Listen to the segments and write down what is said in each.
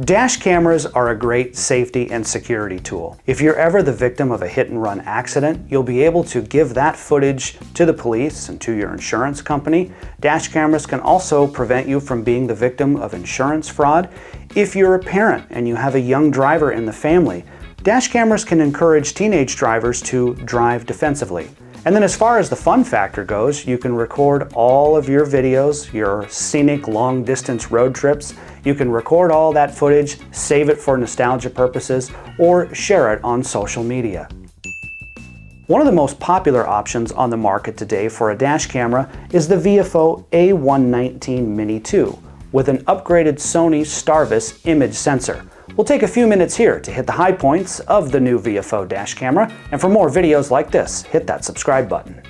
Dash cameras are a great safety and security tool. If you're ever the victim of a hit-and-run accident, you'll be able to give that footage to the police and to your insurance company. Dash cameras can also prevent you from being the victim of insurance fraud. If you're a parent and you have a young driver in the family, dash cameras can encourage teenage drivers to drive defensively. And then as far as the fun factor goes, you can record all of your videos, your scenic long-distance road trips. You can record all that footage, save it for nostalgia purposes, or share it on social media. One of the most popular options on the market today for a dash camera is the VIOFO A119 Mini 2 with an upgraded Sony STARVIS image sensor. We'll take a few minutes here to hit the high points of the new VIOFO dash camera, and for more videos like this, hit that subscribe button.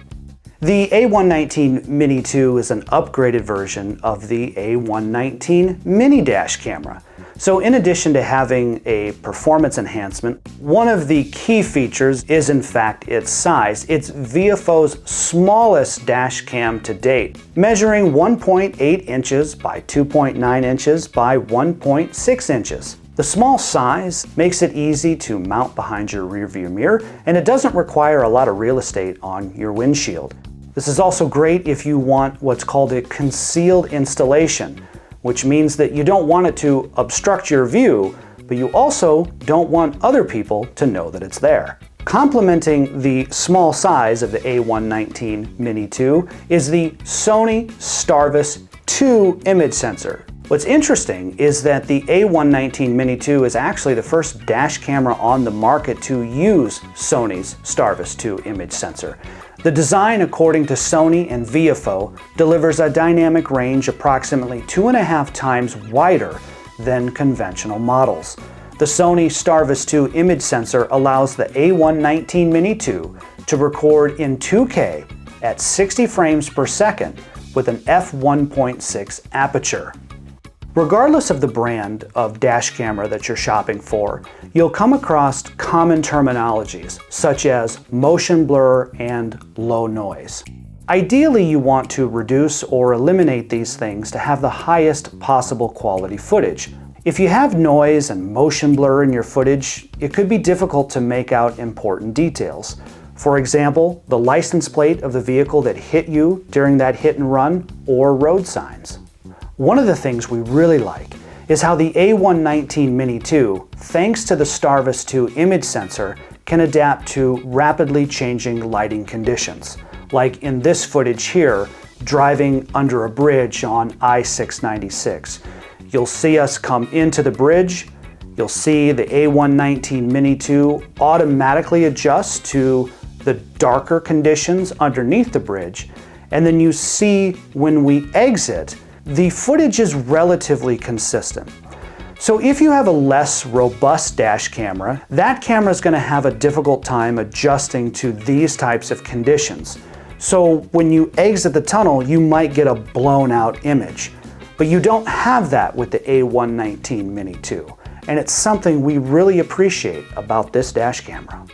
The A119 Mini 2 is an upgraded version of the A119 Mini dash camera. So in addition to having a performance enhancement, one of the key features is in fact its size. It's VIOFO's smallest dash cam to date, measuring 1.8 inches by 2.9 inches by 1.6 inches. The small size makes it easy to mount behind your rearview mirror, and it doesn't require a lot of real estate on your windshield. This is also great if you want what's called a concealed installation, which means that you don't want it to obstruct your view, but you also don't want other people to know that it's there. Complementing the small size of the A119 Mini 2 is the Sony STARVIS 2 image sensor. What's interesting is that the A119 Mini 2 is actually the first dash camera on the market to use Sony's STARVIS 2 image sensor. The design, according to Sony and VIOFO, delivers a dynamic range approximately 2.5 times wider than conventional models. The Sony STARVIS 2 image sensor allows the A119 Mini 2 to record in 2K at 60 frames per second with an f1.6 aperture. Regardless of the brand of dash camera that you're shopping for, you'll come across common terminologies such as motion blur and low noise. Ideally, you want to reduce or eliminate these things to have the highest possible quality footage. If you have noise and motion blur in your footage, it could be difficult to make out important details. For example, the license plate of the vehicle that hit you during that hit and run, or road signs. One of the things we really like is how the A119 Mini 2, thanks to the STARVIS 2 image sensor, can adapt to rapidly changing lighting conditions. Like in this footage here, driving under a bridge on I-696. You'll see us come into the bridge. You'll see the A119 Mini 2 automatically adjust to the darker conditions underneath the bridge. And then you see when we exit, the footage is relatively consistent. So if you have a less robust dash camera, that camera is going to have a difficult time adjusting to these types of conditions. So when you exit the tunnel, you might get a blown out image. But you don't have that with the A119 Mini 2. And it's something we really appreciate about this dash camera.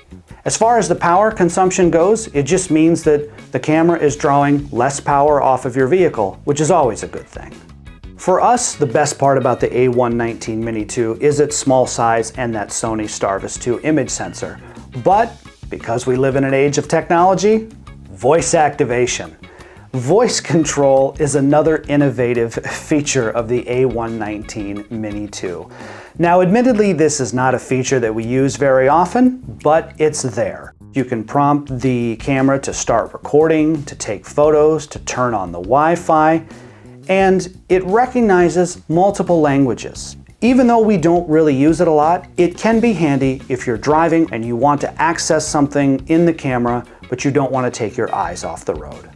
As far as the power consumption goes, it just means that the camera is drawing less power off of your vehicle, which is always a good thing. For us, the best part about the A119 Mini 2 is its small size and that Sony STARVIS 2 image sensor. But because we live in an age of technology, voice activation. Voice control is another innovative feature of the A119 Mini 2. Now, admittedly, this is not a feature that we use very often, but it's there. You can prompt the camera to start recording, to take photos, to turn on the Wi-Fi, and it recognizes multiple languages. Even though we don't really use it a lot, it can be handy if you're driving and you want to access something in the camera, but you don't want to take your eyes off the road.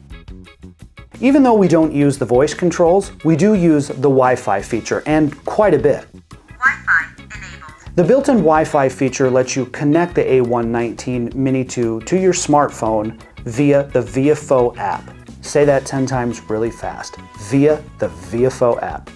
Even though we don't use the voice controls, we do use the Wi-Fi feature, and quite a bit. Wi-Fi enabled. The built-in Wi-Fi feature lets you connect the A119 Mini 2 to your smartphone via the VIOFO app. Say that 10 times really fast. Via the VIOFO app.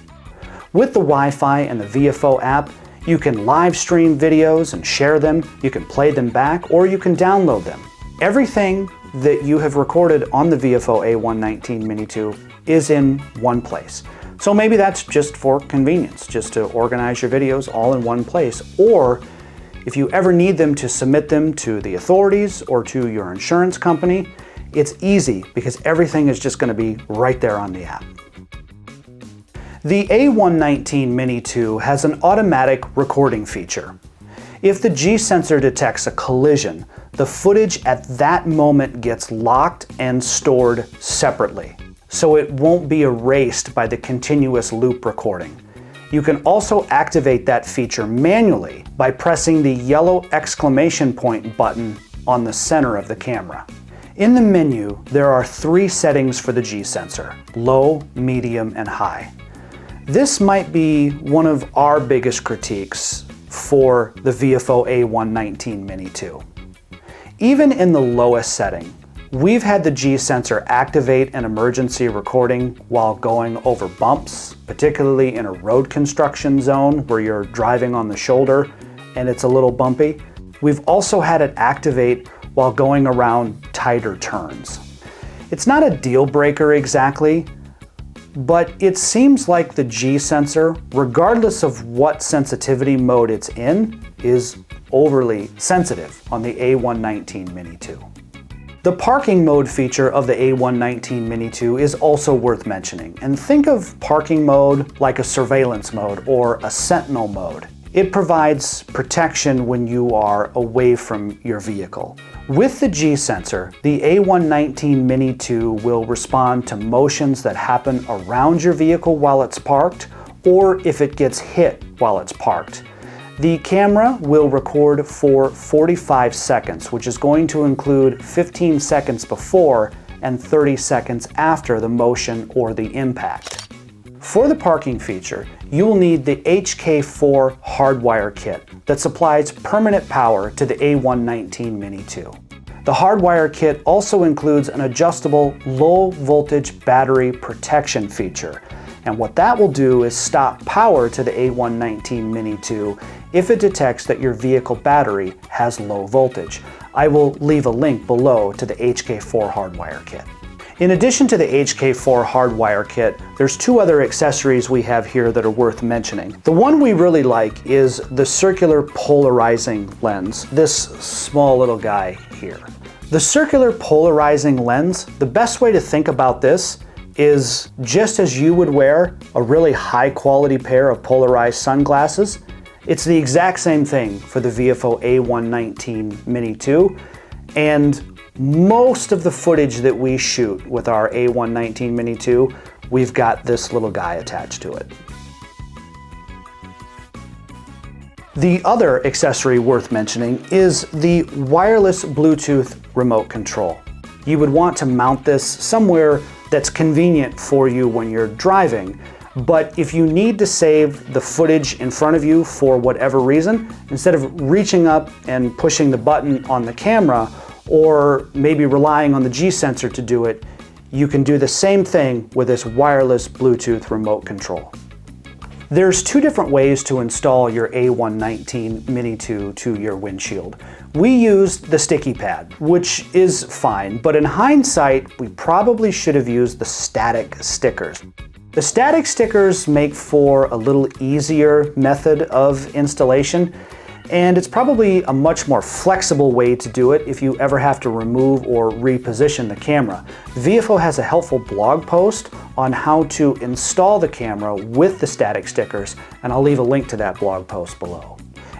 With the Wi-Fi and the VIOFO app, you can live stream videos and share them, you can play them back, or you can download them. Everything that you have recorded on the VIOFO A119 Mini 2 is in one place. So maybe that's just for convenience, just to organize your videos all in one place. Or if you ever need them to submit them to the authorities or to your insurance company, it's easy because everything is just going to be right there on the app. The A119 Mini 2 has an automatic recording feature. If the G sensor detects a collision, the footage at that moment gets locked and stored separately, so it won't be erased by the continuous loop recording. You can also activate that feature manually by pressing the yellow exclamation point button on the center of the camera. In the menu, there are 3 settings for the G sensor: low, medium, and high. This might be one of our biggest critiques for the VIOFO A119 Mini 2. Even in the lowest setting, we've had the G sensor activate an emergency recording while going over bumps, particularly in a road construction zone where you're driving on the shoulder and it's a little bumpy. We've also had it activate while going around tighter turns. It's not a deal breaker exactly, but it seems like the G sensor, regardless of what sensitivity mode it's in, is overly sensitive on the A119 Mini 2. The parking mode feature of the A119 Mini 2 is also worth mentioning, and think of parking mode like a surveillance mode or a sentinel mode. It provides protection when you are away from your vehicle. With the G sensor, the A119 Mini 2 will respond to motions that happen around your vehicle while it's parked, or if it gets hit while it's parked. The camera will record for 45 seconds, which is going to include 15 seconds before and 30 seconds after the motion or the impact. For the parking feature, you will need the HK4 Hardwire Kit that supplies permanent power to the A119 Mini 2. The Hardwire Kit also includes an adjustable low voltage battery protection feature, and what that will do is stop power to the A119 Mini 2 if it detects that your vehicle battery has low voltage. I will leave a link below to the HK4 Hardwire Kit. In addition to the HK4 Hardwire Kit, there's 2 other accessories we have here that are worth mentioning. The one we really like is the circular polarizing lens, this small little guy here. The circular polarizing lens, the best way to think about this is just as you would wear a really high quality pair of polarized sunglasses, it's the exact same thing for the VIOFO A119 Mini 2, and most of the footage that we shoot with our A119 Mini 2, we've got this little guy attached to it. The other accessory worth mentioning is the wireless Bluetooth remote control. You would want to mount this somewhere that's convenient for you when you're driving, but if you need to save the footage in front of you for whatever reason, instead of reaching up and pushing the button on the camera, or maybe relying on the G sensor to do it, you can do the same thing with this wireless Bluetooth remote control. There's 2 different ways to install your A119 Mini 2 to your windshield. We used the sticky pad, which is fine, but in hindsight, we probably should have used the static stickers. The static stickers make for a little easier method of installation, and it's probably a much more flexible way to do it if you ever have to remove or reposition the camera. VIOFO has a helpful blog post on how to install the camera with the static stickers, and I'll leave a link to that blog post below.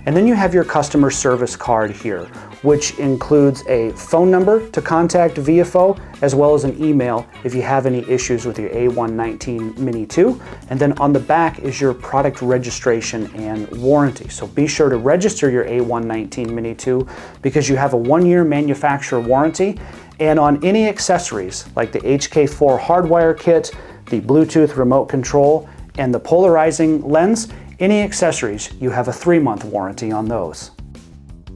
And then you have your customer service card here, which includes a phone number to contact VIOFO, as well as an email if you have any issues with your A119 Mini 2. And then on the back is your product registration and warranty. So be sure to register your A119 Mini 2 because you have a 1-year manufacturer warranty. And on any accessories like the HK4 Hardwire Kit, the Bluetooth remote control, and the polarizing lens, any accessories, you have a 3-month warranty on those.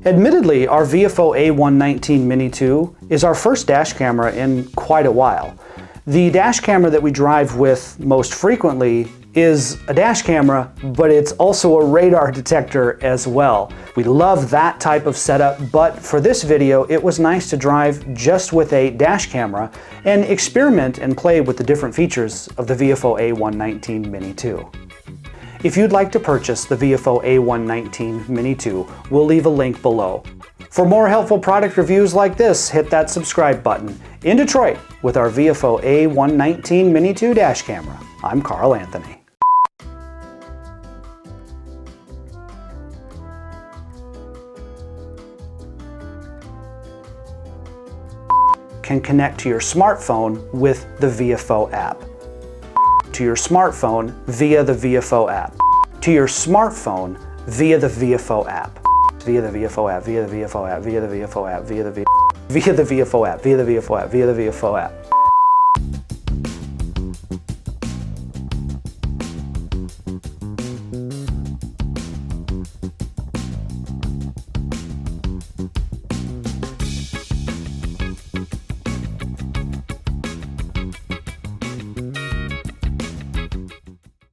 Admittedly, our VIOFO A119 Mini 2 is our first dash camera in quite a while. The dash camera that we drive with most frequently is a dash camera, but it's also a radar detector as well. We love that type of setup, but for this video, it was nice to drive just with a dash camera and experiment and play with the different features of the VIOFO A119 Mini 2. If you'd like to purchase the VIOFO A119 Mini 2, we'll leave a link below. For more helpful product reviews like this, hit that subscribe button. In Detroit, with our VIOFO A119 Mini 2 dash camera, I'm Carl Anthony. Can connect to your smartphone with the VIOFO app. To your smartphone via the VIOFO app. To your smartphone via the VIOFO app. Via the VIOFO app, via the VIOFO app, via the VIOFO app, via the VIOFO app, via the VIOFO app, via the VIOFO app.